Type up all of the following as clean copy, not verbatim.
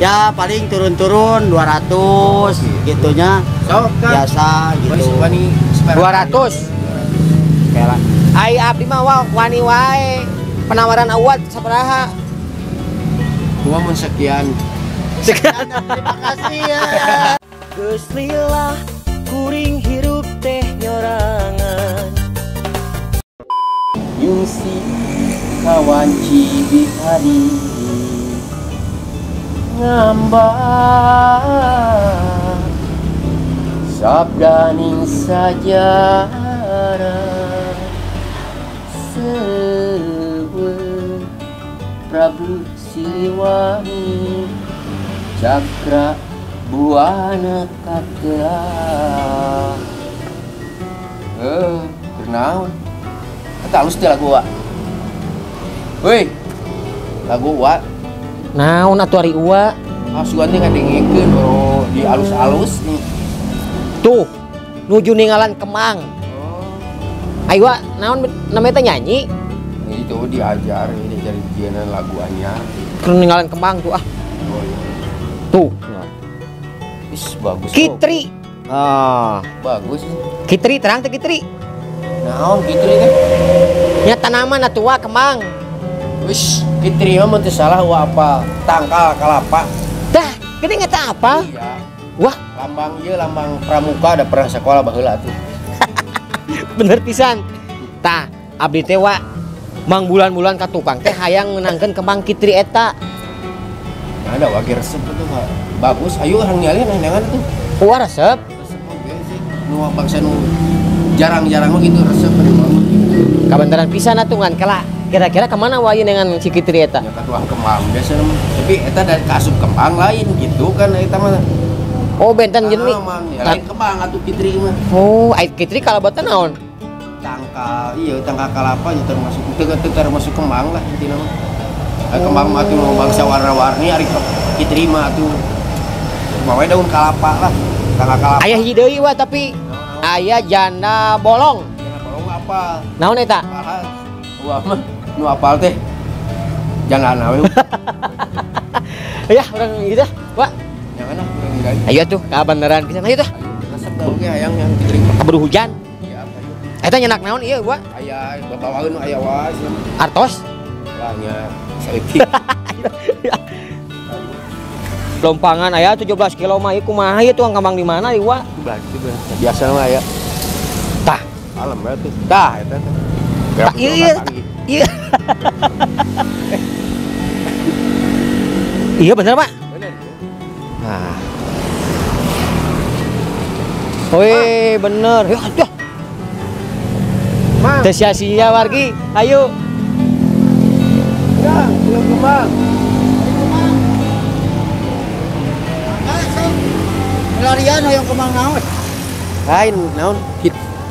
Ya paling turun-turun 200 gitunya. So, kan Biasa gitu. 200. Kela. Ai abdi mah wani wae. Penawaran awat sabaraha? Gua mun sekian. Sekian, terima kasih ya. Geus lila kuring hirup teh nyorangan. Yusi kawan Cibihari ngambah sabdaning sajarah seueur Prabu Siliwangi Cakra Buana Kateah bernaon eta halus teh lagu wa weh lagu wa Naon atuh ari uwa? asuhan teh ngadengikeun bro di alus-alus nih Tuh, nuju ningalan Kemang. Ayo wa, naon namanya teh nyanyi? itu diajar ini jadi jieunan lagu anyar Keur ningalan Kemang tuh ah. Tuh. is bagus Kitri. Ah, bagus Kitri terang teh Kitri. naon gitu teh Nya tanaman atuh wa Kemang. wis Fitri mah teu salah wa apa tangkal kalapa Dah, gede ngata apa? iya Wah, lambang ieu lambang pramuka ada pernah sekolah baheula tuh bener pisan. Tah, abdi teh wa mang bulan-bulan ka tukang teh hayang menangkeun Kemang Kitri eta. ada wage resep tuh bagus ayo orang nyalin nangan tuh Wah, resep. resep oge sih nu bangsa nu jarang-jarang mah gitu resep Kabantaran pisan atuh ngan kala. Kira-kira kemana wa ieu dengan si Kitri eta? nya katuang kembang biasa mah tapi eta dari kasup kembang lain gitu kan eta mah Oh, benten jenis. ya lain kembang atuh Fitri mah Oh, ait Kitri kalebatan naon? tangkal iya tangkal kalapa nya termasuk kembang lah intina mah kembang mah tuh bangsa warna-warni ari Fitri mah tuh bawa daun kalapa lah tangkal kalapa Aya hiji deui wa tapi aya janda bolong. jangan bawa apa Naon eta? bahas wah mah nu apal teh jangan awe Ya, urang gitu wa. jangan lah urang ngirai Ayo tuh kabantaran pisan ayo tuh. resep da oge hayang yang Fitri Kaburu hujan. iya ayo Eta nyenak naon ieu wa? aya babawaeun aya wae Artos. lah nya saeutik Lompangan aya 17 kilo mah ieu kumaha ieu tuang kambang di mana ieu wa? biasa mah aya Tah, alam ya tuh tah eta teh tah ieu ieu. Iya bener, Pak. bener Nah. Woi, bener. Ya, aduh. Mang, Teh sia-sia wargi. Ayo. udah, belum kembang. Pelarian hoyong kemang naon? Lain, naon?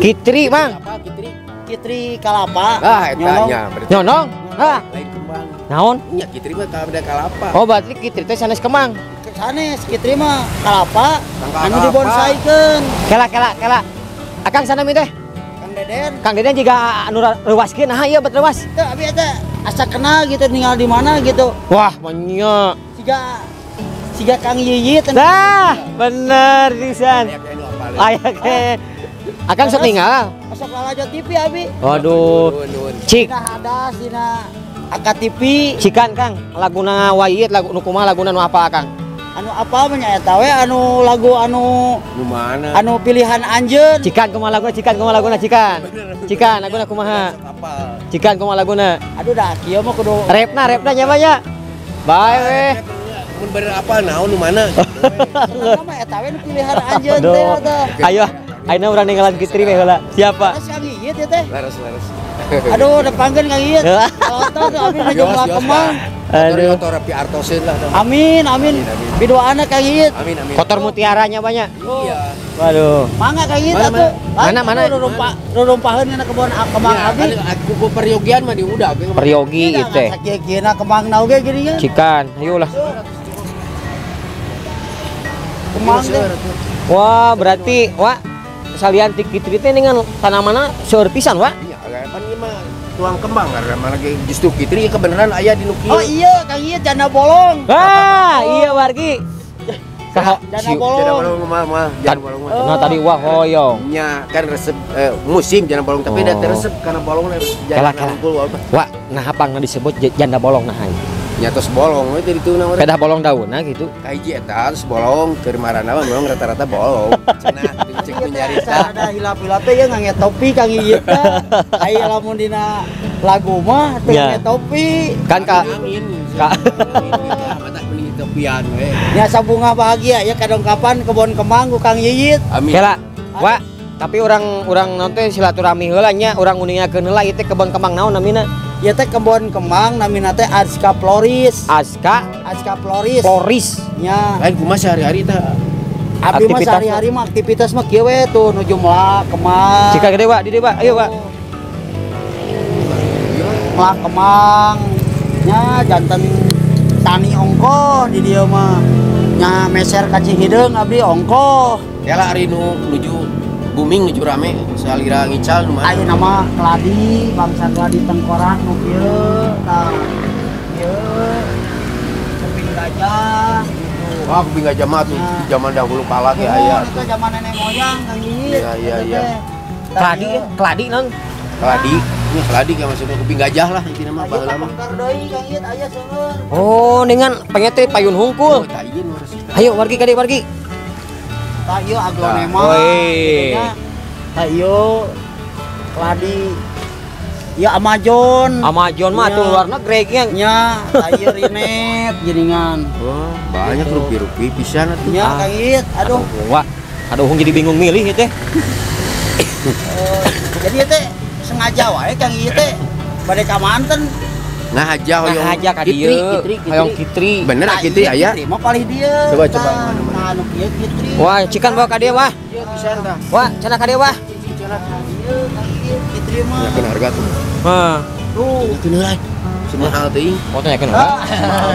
Kitri, Mang. Apa Kitri? Kitri kalapa. Ah, etanya berarti. Nyonong. Ah, Lain kembang. naon? Nya Kitri mah tak ada kalapa. Oh, berarti Kitri teh sanes Kemang. Sanes Kitri mah kalapa. Tangkal Anu kalapa. dibonsaikeun. Kela. Akang sana mi teh. Kang Deden. Kang Deden juga anu rewaskeun. Nah, ieu bet rewas. Teu abi eta asa kenal gitu tinggal di mana gitu. Wah, banyak. Siga Kang Yiyit. Dah, bener pisan. Kayak nu apal. Aya ke. Akang sok ninggal. Masuk Lalajo TV abi. Waduh. Nuhun. Cik, Dina hadas dina AKTV. cikan Kang, laguna wayit, lagu nu kumaha laguna nu apa Kang? Anu apa nya eta we anu lagu anu Nu mana? anu pilihan anjeun. Cikan kumaha laguna, cikan. Cikan laguna kumaha? Apal. Cikan kumaha laguna? Aduh dah kieu mah kudu Repna nya banyak. Bae we. Mun bener apal naon nu mana? mah eta we nu pilihan anjeun teh Aduh. eta. Ayo, ayeuna urang ninggalan Kitri we heula. Siapa? Terus Kang Yiyit ya teh. Laras. Aduh depankeun Kang Yiyit. Foto tuh abi ngejumlah kemang. Aduh. Aduh, rapi artosin lah. Amin. Bidoana Kang Yiyit. Amin. Kotor mutiaranya banyak. Iya. Waduh. Mangga Kang Yiyit Mana, atuh. Mana? Rurumpaheun kana kebon kemang abi. Aku peryogian mah di udah. Peryogi gitu teh. Sakieu-kieuna kemang na oge gini nya. Cikan, ayolah. Kemang teh. Wah, berarti salian ti Kitri teh dengan tanamanna seueur pisan, Wak. Iya, kan ieu mah tuang kembang karena lagi justru Kitri kebenaran aya di nu kieu. Oh iya Kang Yiyit janda bolong. Ah, iya wargi. Saha? Jana Jangan bolong. bolong mah, jangan bolong mah. Nah tadi wah hoyong. Nya kan resep musim jangan bolong tapi Oh. da resep karena bolong Kela, jangan kela. ngumpul apa. Wah, nah apang disebut janda bolong nah. Nya tos bolong we tadi tuna urang. Kedah bolong daun nah gitu. Kahiji eta tos bolong keur marana mah bolong rata-rata bolong. Cenah cek Ieu nyarita. ada hilap-hilapnya ya ngange topi Kang Ieu teh. Aya lamun dina lagu mah teu Ya. ngange topi. Kan Kak Angin. Kak. Mata beli topian we. Nya sabunga bahagia ya kadang kapan kebon kemang ku Kang Yiyit. Amin. Kela. Wah, tapi orang nanti silaturahmi heula nya urang uningakeun heula ieu teh kebon kembang naon namina? Ya teh kebon kemang namina teh Aska Floris. Aska Aska Floris. Floris. Nya Lain kumaha sehari-hari teh. abdi mah Aktivitas sehari-hari mah aktivitas mah kieu we tuh nuju melak kemang. Cika gede Wak, di deui Wak. Ayo Wak. Melak kemang. Nya janten tani ongkoh di dieu mah. Nya meser ka Cihideung abdi ongkoh. Kela ari nu nuju booming nuju rame salira ngical nu mana? Ayo nama keladi, bangsa keladi tengkorak nu kieu, tah kieu kuping gajah gitu. Wah, kuping gajah mah tuh Nah. zaman dahulu kala ge Oh, aya itu tuh. zaman nenek moyang Kang Yiyit. Iya, iya, Itu iya. teh. Tah Keladi, kieu, keladi nang. Keladi, ini keladi kan maksudnya kuping gajah lah intina mah ayo baheula mah. kapengker deui Kang Yiyit aya seueur. Oh, dengan pengete payun Oh, hungkul. tak izin urus. Ayo wargi kade wargi. Tah ieu aglonema. Woi. gitu nya. Tah ieu keladi. Ya Amazon. Amazon mah Iya. tuh luar negeri nya. Nya, tah ieu rinet jaringan. Wah, banyak Gitu. rupi-rupi pisan atuh. Nya Kang Yiyit, aduh. Wak. Aduh, hung jadi bingung milih ieu teh. Jadi ieu teh sengaja wae Kang Ieu teh bade ka manten. Nah aja hoyong Nah, aja ka dieu. Hoyong kitri. Bener Nah, gitu ieu aya. Kitri mah palih dieu. Coba, coba, Tah, mana, mana. Nah, anu kieu Kitri. Wah, cikan bawa ka dieu wah. Iya pisan tah. Wah, cenah ka dieu wah. Ieu Kang Ieu Kitri mah. Yakin harga tuh. Hah. Tuh. Yakin lah. Semua hal teuing. Oh, tanya kenapa?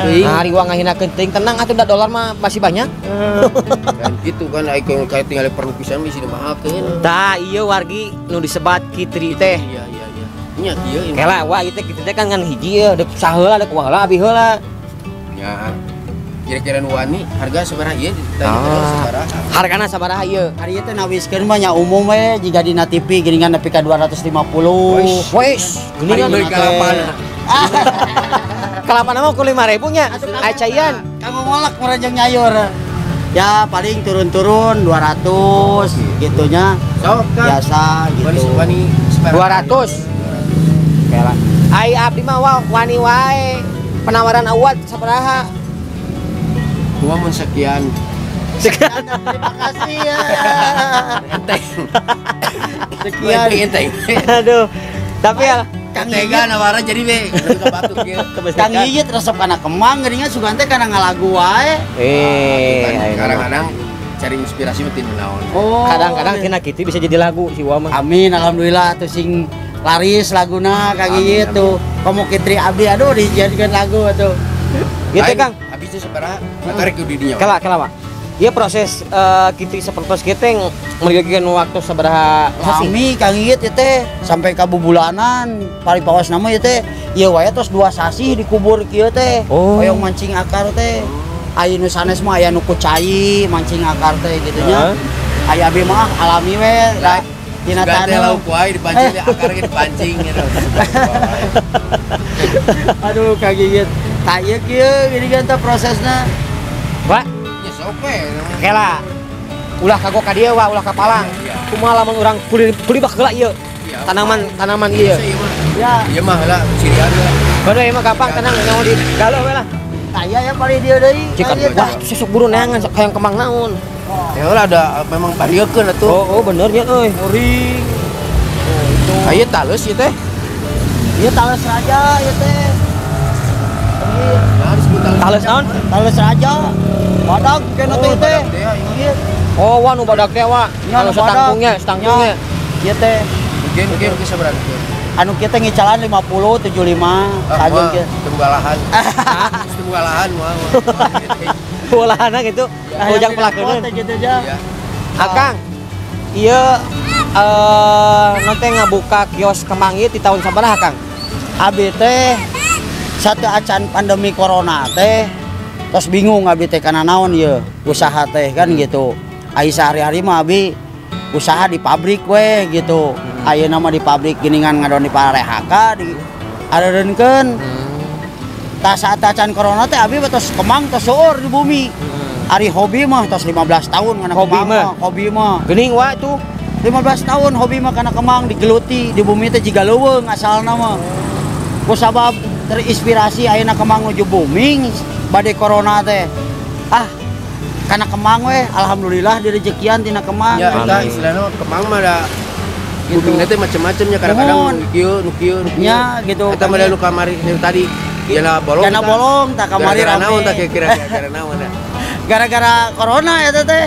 Teuing. Nah, hari uang ngahinakeun teuing tenang atuh da dolar mah masih banyak. Dan gitu kan ai kayak tinggal perlu pisan bisa dimahakeun. Tah, ieu wargi nu disebat kitri teh. Iya iya iya. Nya kieu ini. Kela wah ieu teh kitri teh kan ngan hiji ya, deuk saheula deuk waheula abi heula. Ya. Kira-kira nu wani harga sabaraha ieu ditanya Ah. sabaraha. Hargana sabaraha ieu? Hari ieu teh nawiskeun mah nya umum we jiga dina TV geuningan nepi ka 250. Wes, geuningan Beli kalapan. Kalapan mah ku 5.000 nya. Acayan. Kanggo ngolak merenjeng nyayur. Ya paling turun-turun 200 gitunya. Sok kan. Biasa Wani gitu. wani sabaraha? 200. Kela. Ai abdi mah wani wae. Penawaran awat sabaraha? Gua mun sekian. Terima kasih ya. Enteng. Sekian. Enteng. Aduh. Tapi ya Kang Tega Yiyit, nawara jadi be. Ke batuk kieu. Kang Yiyit resep kana kemang geuningan sugan teh kana ngalagu wae. Kadang-kadang cari inspirasi meutin naon. Oh. kadang-kadang tina kitu bisa jadi lagu si Wa mah. Amin, alhamdulillah tuh sing laris laguna Kang Amin, Yiyit tuh. Komo Kitri abdi aduh dijadikan lagu atuh. Gitu Kang. Habisnya sabaraha? Tarik ke didinya. Kela Pak. Iya proses kitri sepertos kita mergikan waktu sabaraha sasi. Kami Kang Yiyit ieu teh sampai ka bubulanan, paripawas nama ieu teh. Ieu wae tos 2 sasi dikubur kieu teh. Oh. Hoyong mancing akar teh. Aya nu sanes mah aya nu kucai mancing akar teh gitu nya. Aya abi mah alami we. Lah, Dina Gante taneuh. lauk wae dipancing akarnya dipancing gitu. Aduh Kang Yiyit. Tah ieu kieu gini kan teh prosesna. Pak, Ya sok we. kela. Ulah kagok ka dieu wa, ulah ka Palang. Kumaha lamun urang kulibak heula ieu. Tanaman ieu. Ya, Iya mah heula cirian lah. Baru emang gampang tenang nyawa di galuh we lah. tah ieu ya bari dieu deui. Cika Kang Yiyit. wah sesuk buru neangan sok hayang kemang naon. Ya heula ada memang bariekeun atuh. Oh bener nya euy. Uring. Aya tales ieu teh. Ieu tales raja ieu teh. Nah, disebut Tales naon? Tales raja. Badag kena teh Oh, teh. badag teh, Ieu. Oh wa nu badak teh wa. Nya Anu nu badag. setangkungnya. Ieu teh Mungkin sabaraha? anu kita ngicalan 50 75 sajeun kieu. Tembugalahan. Tembugalahan mah. Walahana gitu. Ujang pelakeun. gitu aja. Iya. Akang, iya nanti ngabuka kios kemang ieu di tahun sabaraha Kang? Abi teh satu acan pandemi corona teh Terus bingung abi teh kana naon ieu usaha teh kan gitu. Ai sehari-hari mah abi usaha di pabrik we gitu. Ayeuna mah di pabrik geuningan ngadon di Parehaka di areureukeun. Tah saat acan corona teh abi tos kemang tos seueur di bumi. Ari hobi mah tos 15 tahun kana Hobi kemang mah? mah. Hobi mah. Geuning wa tuh. 15 tahun hobi mah kana kemang digeluti di bumi teh jiga leuweung asalna mah. Ku sabab terinspirasi ayeuna kemang nuju booming bade corona teh. Ah, kana kemang we alhamdulillah direjekian tina kemang. Ya eta istilahna kemang mah da kuping teh macam-macam nya kadang-kadang nu kieu. Ya gitu. Eta mah da nu kamari tadi jana bolong. Jana bolong tak kamari Gara-gara rame. naon tak kira-kira naon da. Gara-gara corona ya teh.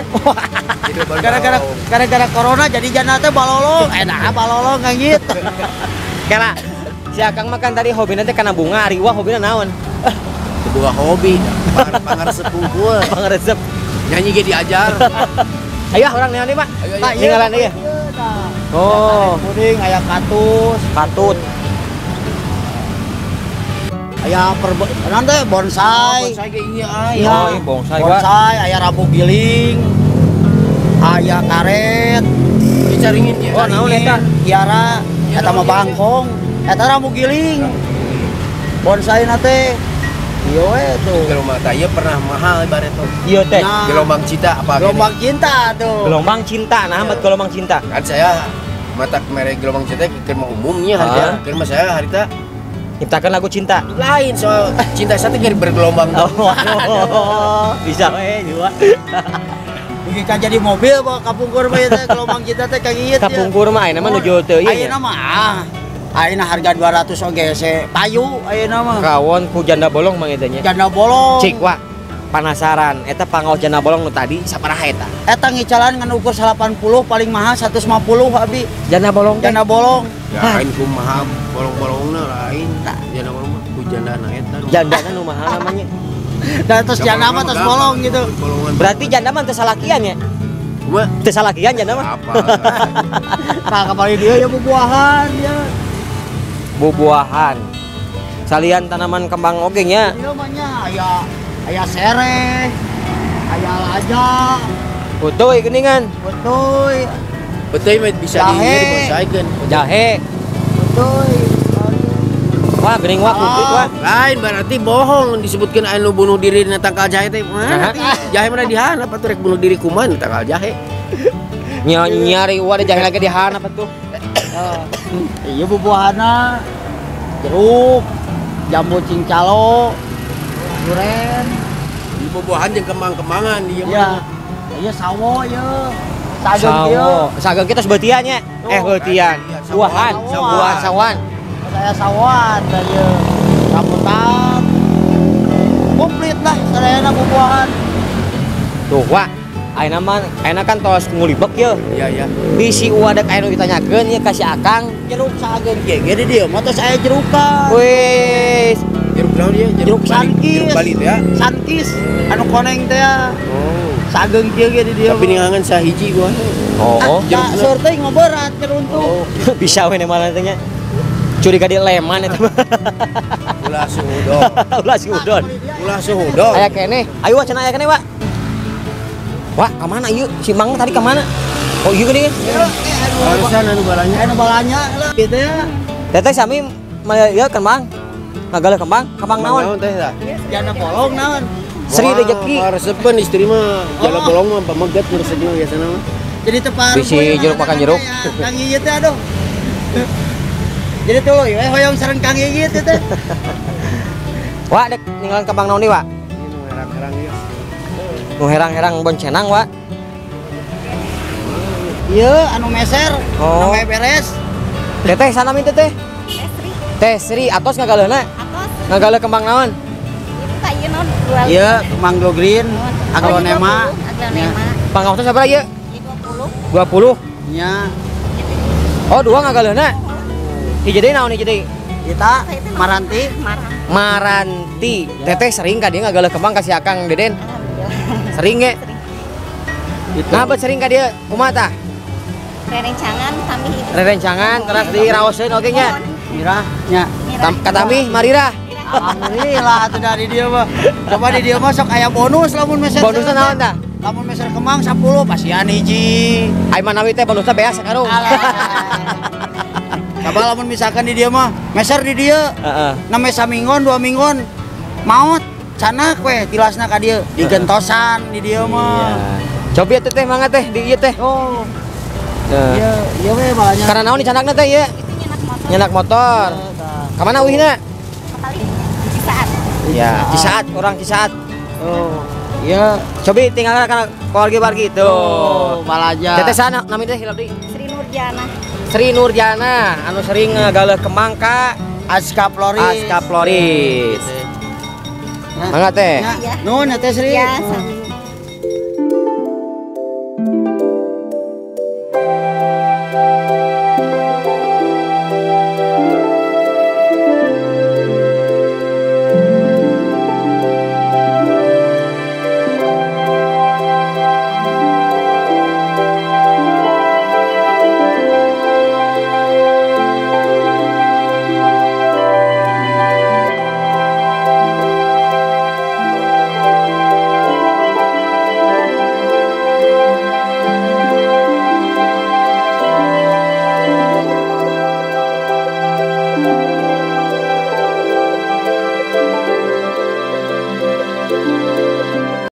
Gara-gara corona jadi jana teh balolong. Enak balolong kan gitu. Kela si Akang makan tadi hobina teh kana bunga, ari wa hobina naon? Kedua hobi, pangaresep unggul, Pangaresep. nyanyi ge diajar. Ayo orang neon Pak. Ayo, Pak, ayo. ninggalan ieu. Oh, Puding aya katus, patut. aya nanti bonsai. Bonsai ge iya aya. Iya, Oh, bonsai, Pak. bonsai, aya rabu giling, aya karet, Dicaringin ya. Oh, naon eta? kiara, eta mah bangkong, eta rabu giling. Bonsai nate, iya we tuh. Gelombang teh ieu pernah mahal ibarat tuh. Ieu teh. Nah, Gelombang cinta apa gelombang cinta tuh. Gelombang cinta, nah buat gelombang cinta. Kan saya mata merek gelombang cinta keur mah umumnya harga. Keur mah saya harita Ciptakan lagu cinta. lain soal cinta saya teh keur bergelombang. Oh, bisa we juga. Ini kan jadi mobil bawa kapungkur mah teh gelombang cinta teh kagieu. Kapungkur mah ayeuna mah nuju teu ieu. Ayeuna mah ayeuna harga 200 oge se payu ayeuna mah. Kawon ku janda bolong mah eta nya. Janda bolong. Cik wa penasaran eta pangaos janda bolong nu tadi sabaraha eta? Eta ngicalan ngan ukur 80 paling mahal 150 abi. Janda bolong teh. Janda bolong. Lain kumaha bolong-bolongna lain. Jana bolong mah ku jandana eta. Jandana nu mahal namanya. Dan terus janda mah terus bolong gitu. Bolongan. Berarti janda mah teu salakian ya? Kumaha? Teu salakian janda mah. Apa? Nah, kembali dia ya buah-buahan ya. Buah-buahan. Salian tanaman kembang oge nya. Dia mah nya aya sereh, aya laja, Utuh geuningan. betuy, Betul mah bisa Jahe. dibosaikeun. Jahe. betuy. Wah, geuning wa kumplit wa. Lain berarti bohong disebutkan anu bunuh diri na tangkal jahe teh. Nah. Jahe mana dihanap atuh rek bunuh diri kumaha tangkal jahe. Nyari wa ada jahe lagi di handap atuh. Iya buah-buahana jeruk, jambu cincalo, duren, Di bubuhan jeung kembang-kembangan ieu ya, mah. iya sawo ya, sageng kieu, Sawo. Sageng kita sebetian nya. Betian. Buahan, Sawan. buahan sawan. saya sawan, saya rambutan, komplit lah, sadayana buah-buahan. Tuh, wa. Ayeuna mah ayeuna kan tos ngulibek ye. Iya iya. Bisi uadek aya nu ditanyakeun ye ka si Akang. Jeruk sageng kieu ge di dieu mah teh saya jerukan. Wis, Jeruk naon ieu? Jeruk sankis. Jeruk Bali teh ya. Sankis, anu koneng teh ya. Oh. Sageng kieu ge di dieu. Tapi ningangan sahiji gua. oh, Ah, seur teh ngoberat keruntuk. bisa we mana teh nya. Curi ka di leman eta mah. Ulah suhudon. Ulah si udon. Ulah suhudon. Aya keneh. Ayo cenah aya keneh, Wa. Wah, kemana ieu? Si Mang tadi kemana? Oh, ieu geuning. Harusan anu balanya. Anu balanya lah gitu ya. Teteh sami ieu kembang. Ngagale kembang, kembang naon? teh tah? Jana bolong naon. Sri rezeki. Resepkeun istri mah jala bolong mah pamegat resepna biasana mah. Jadi tepar. Bisi jeruk makan jeruk. Kang ieu teh aduh. Jadi tuh we hoyong sareng Kang ieu teh teh. Wa, dek ninggalan kembang naon nih, Wa? Ini herang-herang ieu. Nu herang-herang boncenang, Wa. Ieu anu meser, Oh. anu beres. Teteh sana mi teteh. Teh Sri atos ngagaleuna. Atos, Ngagale kembang naon? itu tak iya non jual. Ieu manggo green, aglonema. Aglonema. Pangaosna sabaraha ieu? Ini 20. 20. Nya Oh, dua ngagaleuna. Hiji deui naon hiji deui? kita maranti. Marah. Maranti. Teteh sering ka dia ngagale kembang kasih Akang Deden. Alhamdulillah. Sering ge. Nah, bet sering ka dia kumaha tah? Rerencangan kami itu. Rerencangan teras diraoseun oge nya. Mirah nya. Katami Marira. Alhamdulillah tuh dari dia mah. Coba di dia mah sok aya bonus lamun meser. Bonusnya naon tah? Lamun meser kemang 10 pasian hiji. Ai manawi teh bonusnya beas sakarung. Coba lamun misalkan di dia mah meser di dia. Heeh. Name saminggon 2 minggon maot canak we tilasna ka dieu digentosan di dia mah. Cobi teh mangga teh di ieu teh. Oh. Nah. Iya, iya we balanya. Karena naon dicanakna teh ieu? Itu Nyenak nyenak motor. motor. Ka mana uhina? Kali di saat. Ya, Cisaat, orang Cisaat. Oh. Iya. Cobi tinggal kana keluarga-keluarga itu. Oh, balaja. Teteh sana namanya teh hilap deui. Sri Nurjana. Sri Nurjana anu sering ngagaleuk kemang ka Aska Floris. Aska Floris. Nah, Mangga teh. Nuhun ya Teh Sri. Ya, sami.